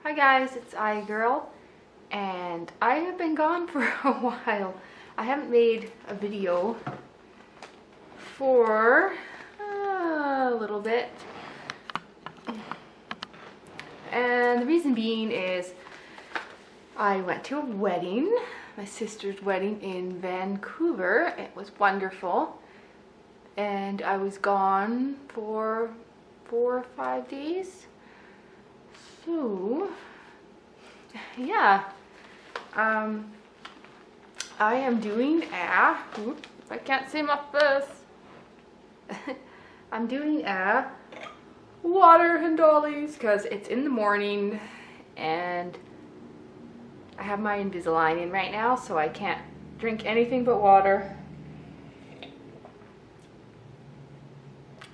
Hi guys, it's Ayagirl, and I have been gone for a while. I haven't made a video for a little bit, and the reason being is I went to a wedding, my sister's wedding in Vancouver. It was wonderful, and I was gone for 4 or 5 days. So, yeah, I am doing I can't say my face. I'm doing water and dollies because it's in the morning and I have my Invisalign in right now, so I can't drink anything but water.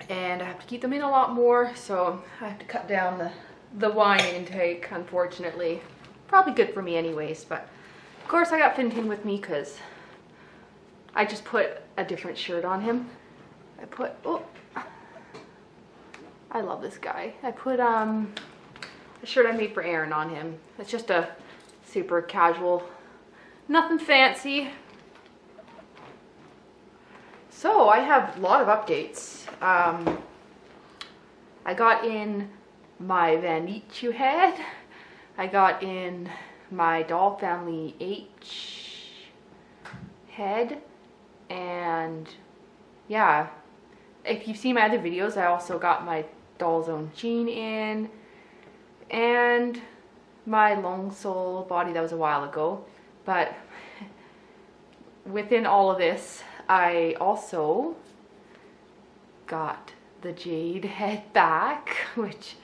And I have to keep them in a lot more, so I have to cut down the wine intake, unfortunately. Probably good for me anyways, but of course I got Fintan with me because I just put a different shirt on him. I love this guy. I put a shirt I made for Aaron on him. It's just a super casual, nothing fancy. So I have a lot of updates. I got in my Vanichu head. I got in my Doll Family H head, and yeah, if you've seen my other videos, I also got my Doll Zone Jean in, and my Long Soul body. That was a while ago, but within all of this, I also got the Jade head back, which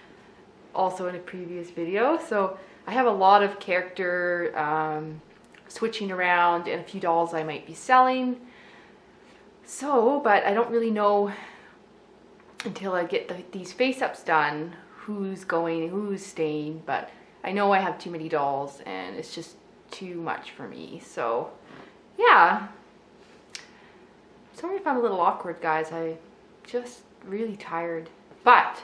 also in a previous video. So I have a lot of character switching around and a few dolls I might be selling. So, but I don't really know until I get these face-ups done who's going, who's staying, but I know I have too many dolls and it's just too much for me. So yeah, sorry if I'm a little awkward, guys. I'm just really tired, but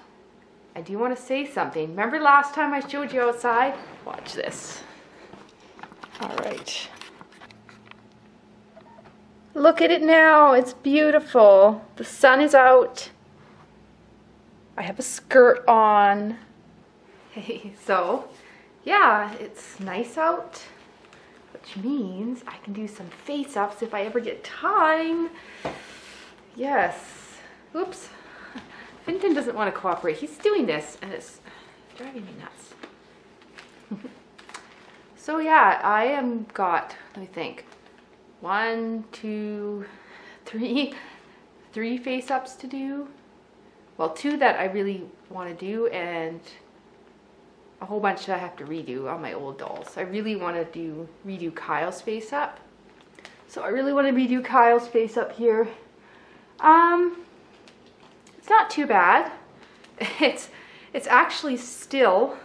I do want to say something. Remember last time I showed you outside? Watch this. All right. Look at it now. It's beautiful. The sun is out. I have a skirt on. Hey, so yeah, it's nice out, which means I can do some face-ups if I ever get time. Yes. Oops. Fintan doesn't want to cooperate. He's doing this and it's driving me nuts. So yeah, I am got, let me think, 1, 2, 3 face-ups to do. Well, 2 that I really want to do, and a whole bunch that I have to redo on my old dolls. I really want to redo Kyle's face-up. So I really want to redo Kyle's face-up here. It's not too bad. It's actually still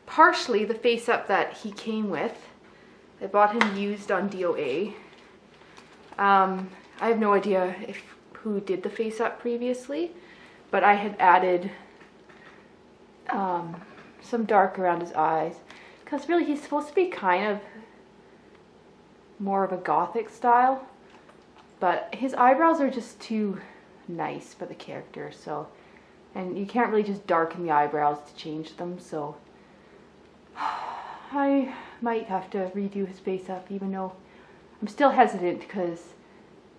partially the face-up that he came with. I bought him used on DOA. I have no idea who did the face-up previously, but I had added some dark around his eyes, because really he's supposed to be kind of more of a gothic style, but his eyebrows are just too nice for the character. So, and you can't really just darken the eyebrows to change them, so I might have to redo his face up, even though I'm still hesitant because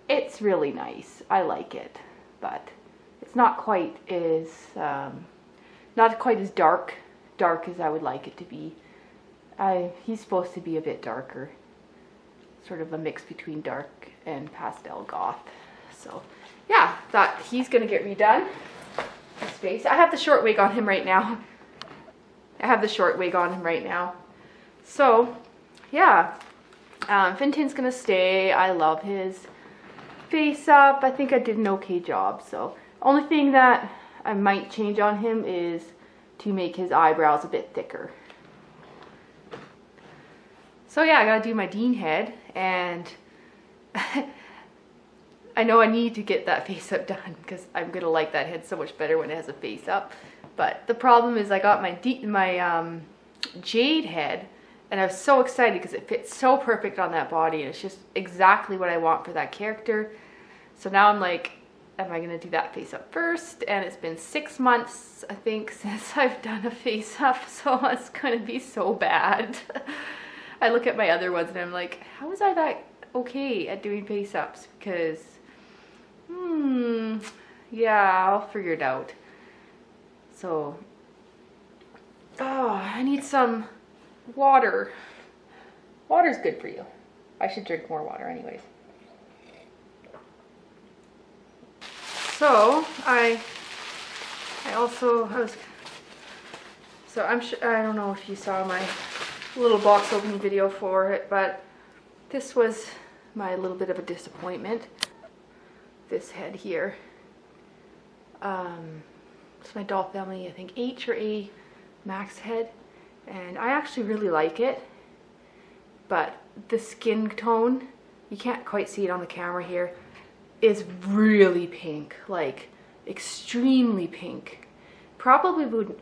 it's really nice. I like it, but it's not quite as dark as I would like it to be. He's supposed to be a bit darker, sort of a mix between dark and pastel goth. So yeah, thought he's gonna get redone. His face. I have the short wig on him right now. So yeah, Fintan's gonna stay. I love his face up. I think I did an okay job. So only thing that I might change on him is to make his eyebrows a bit thicker. So yeah, I gotta do my Dean head, and I know I need to get that face up done because I'm gonna like that head so much better when it has a face up. But the problem is I got my jade head, and I was so excited because it fits so perfect on that body, and it's just exactly what I want for that character. So now I'm like, am I gonna do that face up first? And it's been 6 months, I think, since I've done a face up, so it's gonna be so bad. I look at my other ones and I'm like, how was I that okay at doing face ups? Because, yeah, I'll figure it out. So, oh, I need some water. Water's good for you. I should drink more water anyways. So, I don't know if you saw my little box opening video for it, but this was my little bit of a disappointment. This head here. It's my doll family, I think H or A Max head, and I actually really like it, but the skin tone, you can't quite see it on the camera here, is really pink, like extremely pink. Probably would,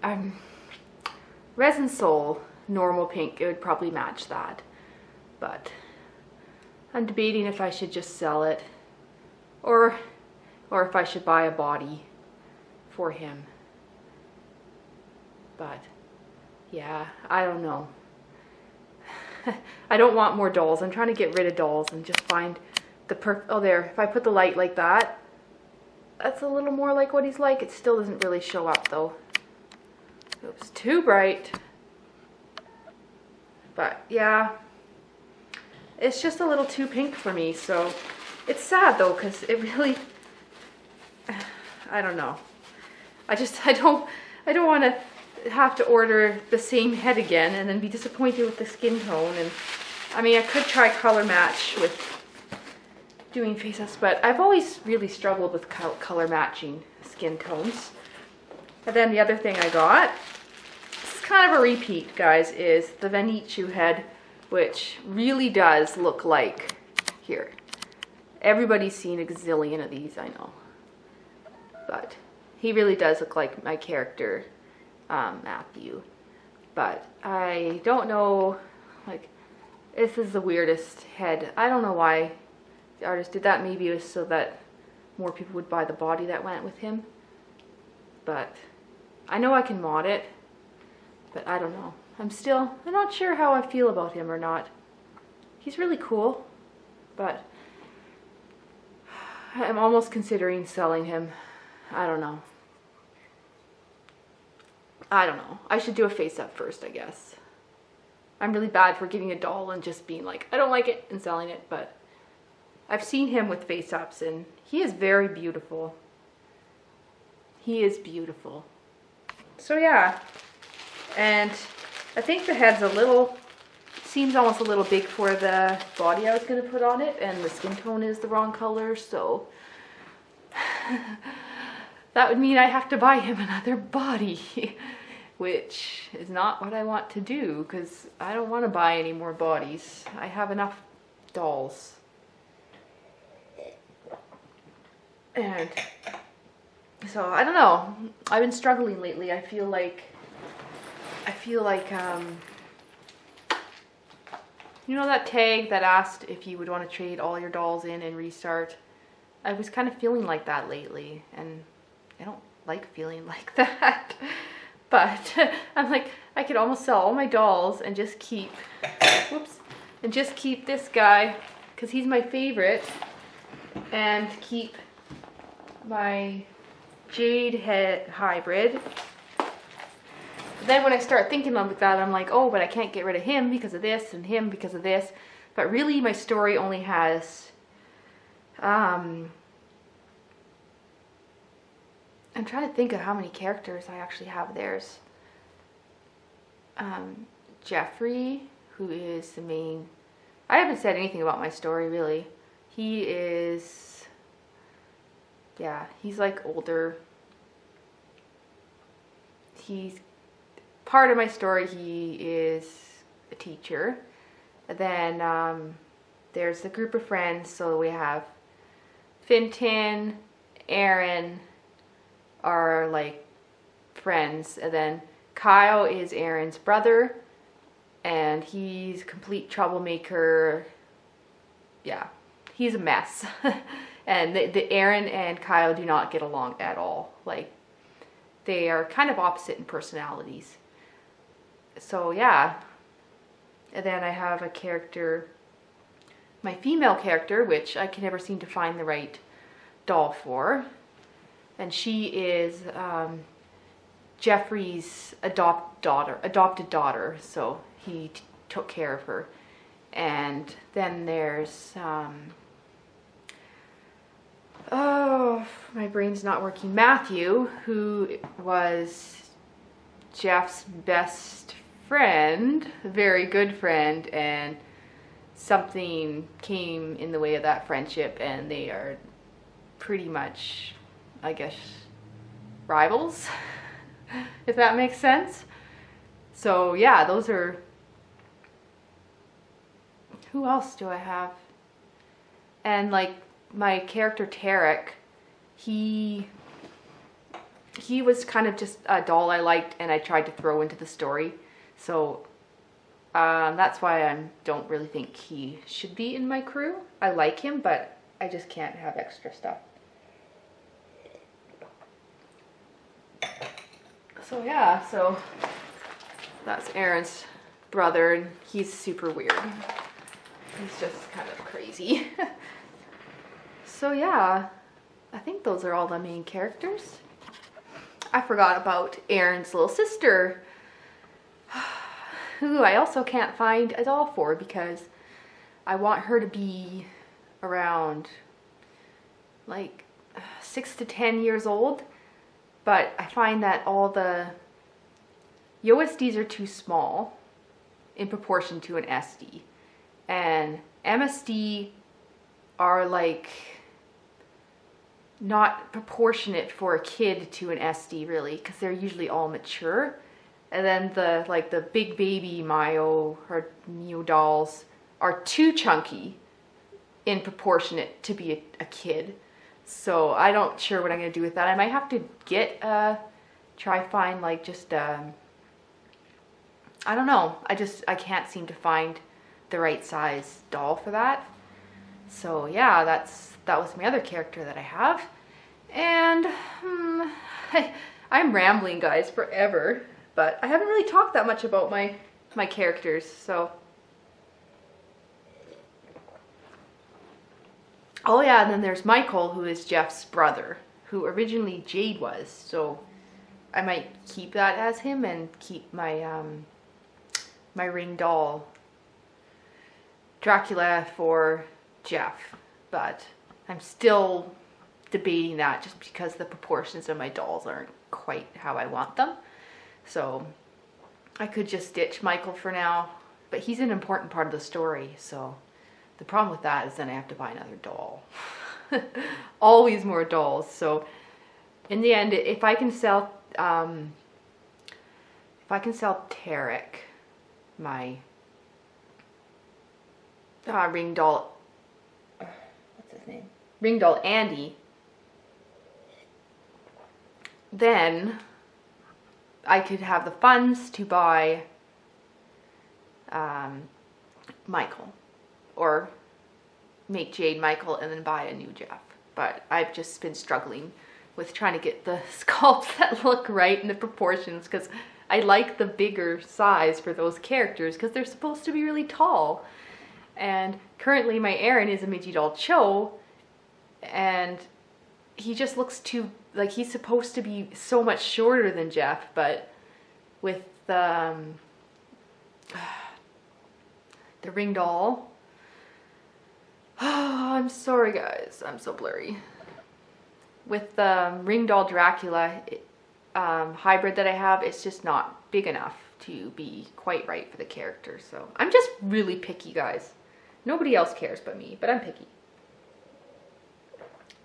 Resin Soul normal pink, it would probably match that, but I'm debating if I should just sell it or if I should buy a body for him. But yeah, I don't know. I don't want more dolls. I'm trying to get rid of dolls and just find the oh, there, if I put the light like that, that's a little more like what he's like. It still doesn't really show up though. Oops, too bright. But yeah, it's just a little too pink for me, so it's sad though, because it really, I don't know. I don't want to have to order the same head again and then be disappointed with the skin tone. And I mean, I could try color match with doing face ups, but I've always really struggled with color matching skin tones. And then the other thing I got, this is kind of a repeat, guys, is the Vanichu head, which really does look like, here. Everybody's seen a gazillion of these, I know. But he really does look like my character, Matthew. But I don't know, like, this is the weirdest head. I don't know why the artist did that. Maybe it was so that more people would buy the body that went with him. But I know I can mod it, but I don't know. I'm not sure how I feel about him or not. He's really cool, but I'm almost considering selling him. I don't know. I should do a face up first, I guess. I'm really bad for getting a doll and just being like, I don't like it, and selling it, but I've seen him with face ups and he is very beautiful. He is beautiful. So yeah, and I think the head's seems almost a little big for the body I was going to put on it, and the skin tone is the wrong color, so that would mean I have to buy him another body, which is not what I want to do, because I don't want to buy any more bodies. I have enough dolls. And so I don't know. I've been struggling lately. I feel like you know that tag that asked if you would want to trade all your dolls in and restart? I was kind of feeling like that lately, and I don't like feeling like that. But I'm like, I could almost sell all my dolls and just keep, and just keep this guy, because he's my favorite, and keep my jade head hybrid. Then when I start thinking like that, I'm like, oh, but I can't get rid of him because of this and him because of this. But really my story only has, I'm trying to think of how many characters I actually have. There's Jeffrey, who is the main, I haven't said anything about my story really. He is, yeah, he's like older. He's part of my story. He is a teacher. And then there's a group of friends. So we have Fintan, Aaron are like friends. And then Kyle is Aaron's brother. and he's a complete troublemaker. Yeah, he's a mess. And the Aaron and Kyle do not get along at all. Like, they are kind of opposite in personalities. So yeah. And then I have a character, my female character, which I can never seem to find the right doll for. And she is Jeffrey's adopted daughter. So he took care of her. And then there's, oh, my brain's not working. Matthew, who was Jeff's best friend, a very good friend, and something came in the way of that friendship, and they are pretty much, I guess, rivals, if that makes sense. So yeah, those are... Who else do I have? And like my character Tarek, he was kind of just a doll I liked and I tried to throw into the story. So that's why I don't really think he should be in my crew. I like him, but I just can't have extra stuff. So yeah, so that's Aaron's brother, and he's super weird. He's just kind of crazy. So yeah, I think those are all the main characters. I forgot about Aaron's little sister, who I also can't find a doll for because I want her to be around like 6 to 10 years old, but I find that all the USDs are too small in proportion to an SD. And MSD are like not proportionate for a kid to an SD really, because they're usually all mature. And then the big baby Mayo or Neo dolls are too chunky in proportionate to be a kid. So I don't sure what I'm gonna do with that. I might have to get try find like just I don't know. I can't seem to find the right size doll for that. So yeah, that was my other character that I have. And I'm rambling, guys, forever, but I haven't really talked that much about my characters. So oh yeah, and then there's Michael, who is Jeff's brother, who originally Jade was. So I might keep that as him and keep my my ring doll Dracula for Jeff, but I'm still debating that just because the proportions of my dolls aren't quite how I want them. So I could just ditch Michael for now, but he's an important part of the story. So the problem with that is then I have to buy another doll. Always more dolls. So in the end, if I can sell Tarek, my ring doll, what's his name? Ring doll Andy, then I could have the funds to buy Michael, or make Jade Michael and then buy a new Jeff. But I've just been struggling with trying to get the sculpts that look right in the proportions, because I like the bigger size for those characters because they're supposed to be really tall. And currently my Aaron is a Midgie doll Cho, and he just looks too, like he's supposed to be so much shorter than Jeff, but with the ring doll, oh, I'm sorry guys, I'm so blurry. With the ring doll Dracula hybrid that I have, it's just not big enough to be quite right for the character. So I'm just really picky, guys. Nobody else cares but me, but I'm picky.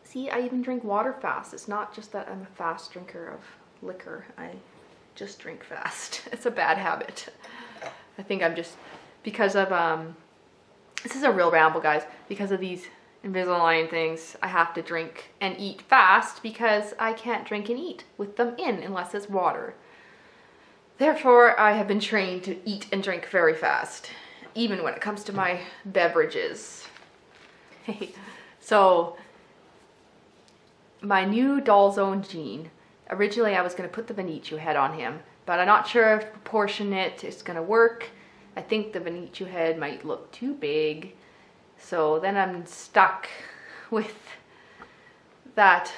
See, I even drink water fast. It's not just that I'm a fast drinker of liquor. I just drink fast. It's a bad habit. I think I'm just, because of, this is a real ramble, guys. Because of these Invisalign things, I have to drink and eat fast because I can't drink and eat with them in unless it's water. Therefore, I have been trained to eat and drink very fast, even when it comes to my beverages. So, my new Doll Zone Jean. Originally, I was going to put the Benicio head on him, but I'm not sure if proportionate is going to work. I think the Benicio head might look too big. So then I'm stuck with that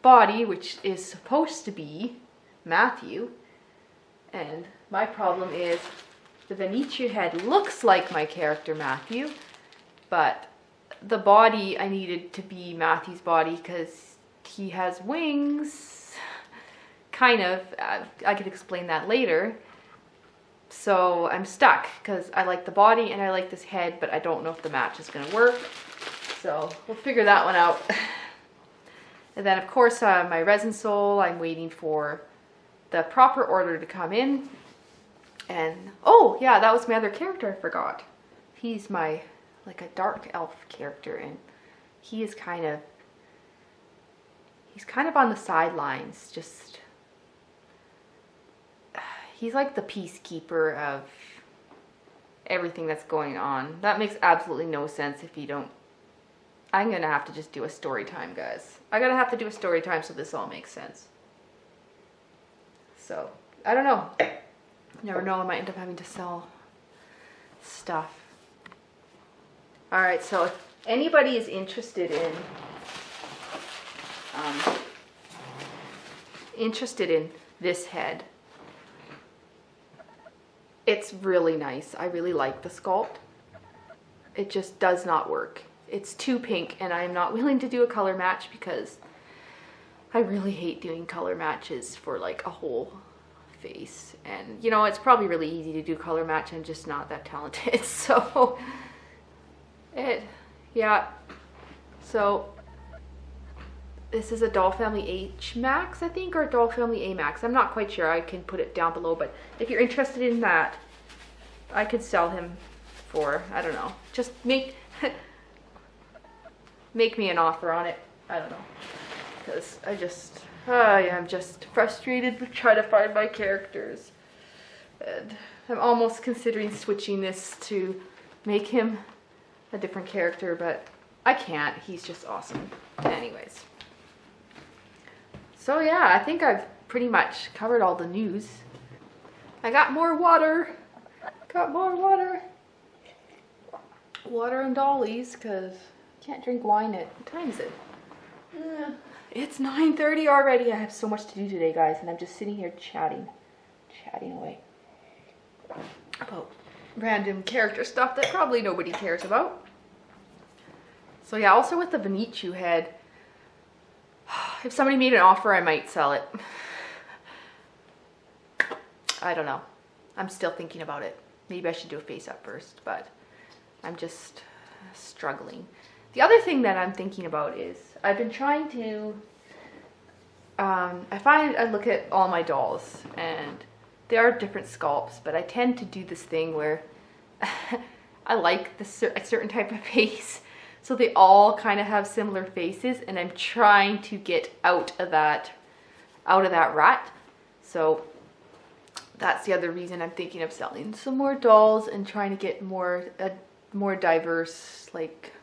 body, which is supposed to be Matthew. And my problem is the Benicio head looks like my character Matthew, but the body I needed to be Matthew's body because he has wings. Kind of. I could explain that later. So I'm stuck because I like the body and I like this head, but I don't know if the match is going to work. So we'll figure that one out. And then of course my resin sole, I'm waiting for the proper order to come in. And oh yeah, that was my other character I forgot. He's my like a dark elf character, and he's kind of on the sidelines, just he's like the peacekeeper of everything that's going on. That makes absolutely no sense if you don't. I'm gonna have to just do a story time, guys. I gotta have to do a story time so this all makes sense. So, I don't know. Never know, I might end up having to sell stuff. Alright, so if anybody is interested in this head, it's really nice. I really like the sculpt. It just does not work. It's too pink, and I'm not willing to do a color match because I really hate doing color matches for like a whole face. And you know, it's probably really easy to do color match. I'm just not that talented. So yeah. So this is a Doll Family H Max, I think, or Doll Family A Max. I'm not quite sure. I can put it down below, but if you're interested in that, I could sell him for, I don't know, just make me an offer on it. I don't know, because I'm just frustrated with trying to find my characters. And I'm almost considering switching this to make him a different character, but I can't. He's just awesome. Anyways. So yeah, I think I've pretty much covered all the news. I got more water. Got more water. Water and dollies, because I can't drink wine at, what time is it? It's 9:30 already. I have so much to do today, guys, and I'm just sitting here chatting away about random character stuff that probably nobody cares about. So yeah, also with the Benicio head, if somebody made an offer, I might sell it. I don't know. I'm still thinking about it. Maybe I should do a face up first, but I'm just struggling. The other thing that I'm thinking about is I've been trying to, I look at all my dolls and there are different sculpts, but I tend to do this thing where I like a certain type of face. So they all kind of have similar faces, and I'm trying to get out of that rut. So that's the other reason I'm thinking of selling some more dolls and trying to get more diverse, like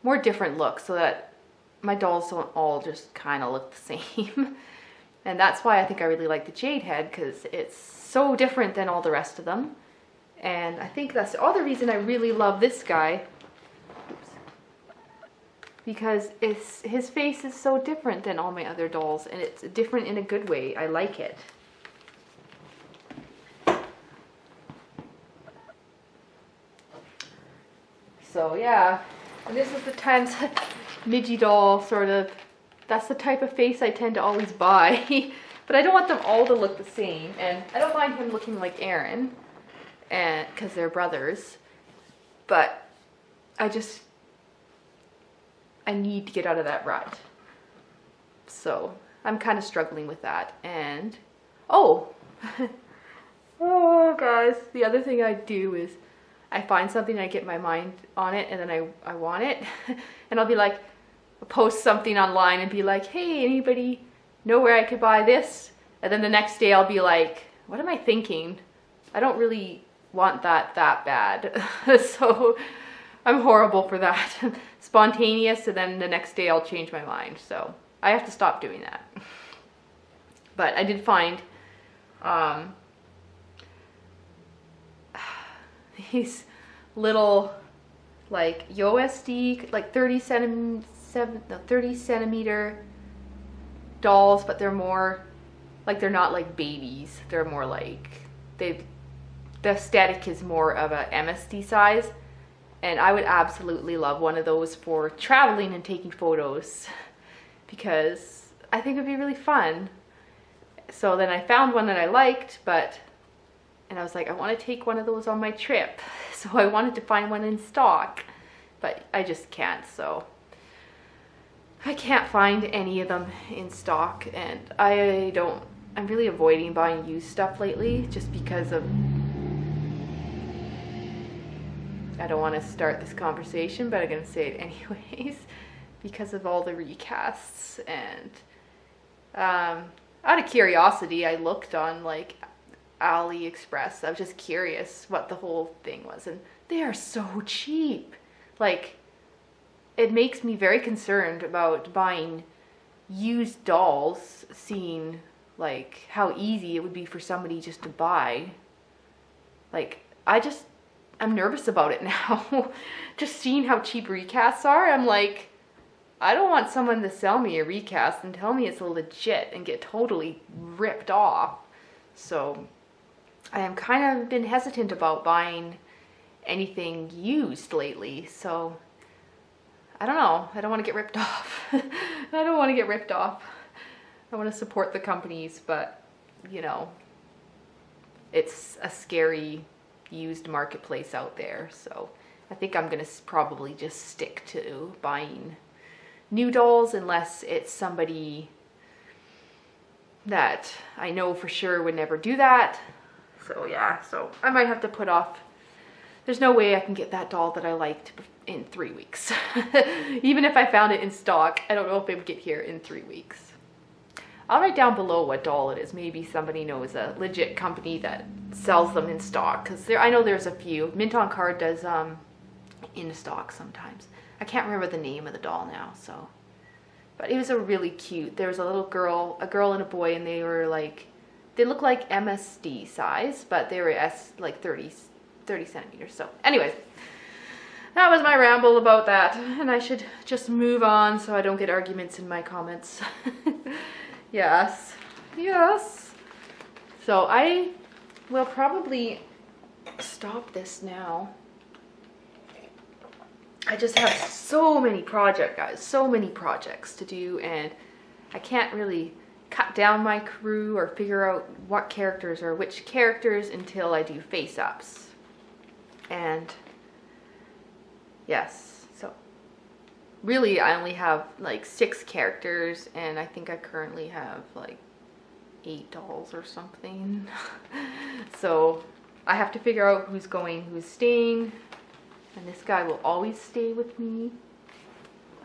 more different looks, so that my dolls don't all just kind of look the same. And that's why I think I really like the Jade head, because it's so different than all the rest of them. And I think that's the other reason I really love this guy. Because his face is so different than all my other dolls, and it's different in a good way. I like it. So yeah, and this is the times Midgie doll sort of, that's the type of face I tend to always buy. But I don't want them all to look the same, and I don't mind him looking like Aaron, and because they're brothers. But I need to get out of that rut. So I'm kind of struggling with that. And oh guys, the other thing I do is I find something, I get my mind on it, and then I want it. And I'll be like, post something online and be like, hey, anybody know where I could buy this? And then the next day I'll be like, what am I thinking? I don't really want that bad. So I'm horrible for that. Spontaneous, and then the next day I'll change my mind. So I have to stop doing that. But I did find these little like USD, like 30 centimeter dolls, but they're more like, they're not like babies. They're more like, the aesthetic is more of a MSD size. And I would absolutely love one of those for traveling and taking photos, because I think it'd be really fun. So then I found one that I liked, and I was like, I want to take one of those on my trip. So I wanted to find one in stock, but I just can't. So I can't find any of them in stock, and I'm really avoiding buying used stuff lately, just because of, I don't want to start this conversation, but I'm going to say it anyways, because of all the recasts. And out of curiosity, I looked on like AliExpress. I was just curious what the whole thing was, and they are so cheap. Like, it makes me very concerned about buying used dolls, seeing like how easy it would be for somebody just to buy. Like, I'm nervous about it now. Just seeing how cheap recasts are, I'm like, I don't want someone to sell me a recast and tell me it's legit and get totally ripped off. So I am kind of been hesitant about buying anything used lately. So I don't know. I don't want to get ripped off. I don't want to get ripped off. I want to support the companies, but you know, it's a scary used marketplace out there. So I think I'm going to probably just stick to buying new dolls, unless it's somebody that I know for sure would never do that. So yeah, so I might have to put off. There's no way I can get that doll that I liked in 3 weeks. Even if I found it in stock, I don't know if it would get here in 3 weeks. I'll write down below what doll it is. Maybe somebody knows a legit company that sells them in stock, because I know there's a few. Mint on Card does in stock sometimes. I can't remember the name of the doll now, so. But it was a really cute. There was a little girl, a girl and a boy, and they were like, they look like MSD size, but they were like 30 centimeters. So anyways, that was my ramble about that, and I should just move on so I don't get arguments in my comments. Yes. So I will probably stop this now. I just have so many projects, guys, so many projects to do, and I can't really cut down my crew or figure out what characters or which characters until I do face-ups. And yes, so really I only have like 6 characters, and I think I currently have like 8 dolls or something. So I have to figure out who's going, who's staying, and this guy will always stay with me.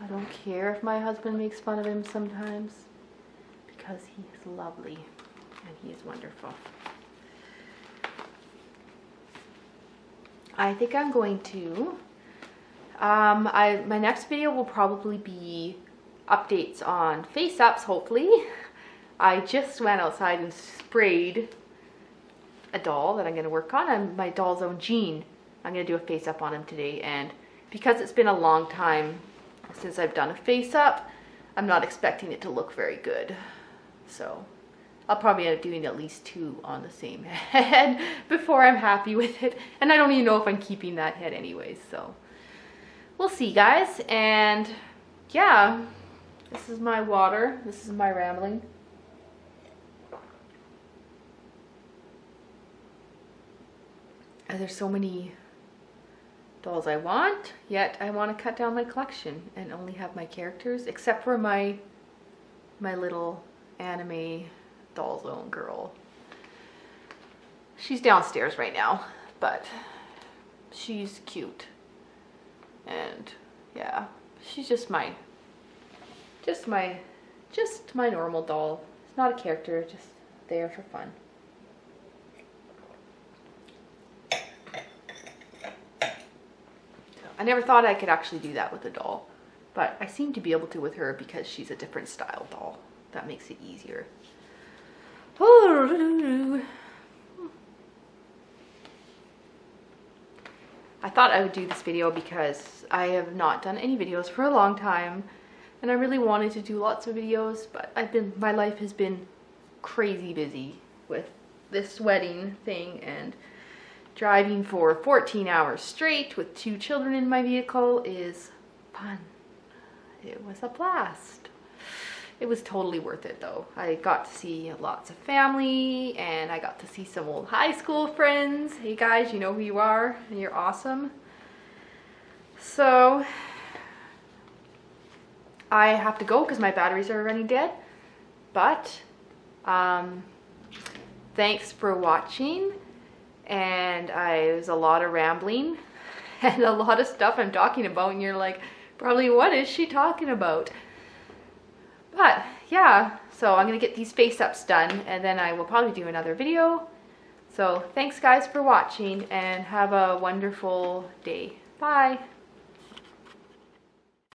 I don't care if my husband makes fun of him sometimes, because he is lovely and he is wonderful. I think I'm going to, my next video will probably be updates on face-ups, hopefully. I just went outside and sprayed a doll that I'm going to work on, my doll's own Jean. I'm going to do a face-up on him today, and because it's been a long time since I've done a face-up, I'm not expecting it to look very good. So I'll probably end up doing at least 2 on the same head before I'm happy with it. And I don't even know if I'm keeping that head anyways, so we'll see, guys. And yeah, this is my water. This is my rambling. And there's so many dolls I want, yet I want to cut down my collection and only have my characters, except for my little anime doll's own girl. She's downstairs right now, but she's cute. And yeah, she's just my normal doll. It's not a character, just there for fun. I never thought I could actually do that with a doll, but I seem to be able to with her because she's a different style doll. That makes it easier. I thought I would do this video because I have not done any videos for a long time, and I really wanted to do lots of videos, but my life has been crazy busy with this wedding thing, and driving for 14 hours straight with 2 children in my vehicle is fun. It was a blast. It was totally worth it though. I got to see lots of family, and I got to see some old high school friends. Hey guys, you know who you are, and you're awesome. So I have to go because my batteries are running dead. But thanks for watching. And it was a lot of rambling and a lot of stuff I'm talking about, and you're like, probably, what is she talking about? But yeah, so I'm gonna get these face ups done, and then I will probably do another video. So thanks guys for watching, and have a wonderful day. Bye.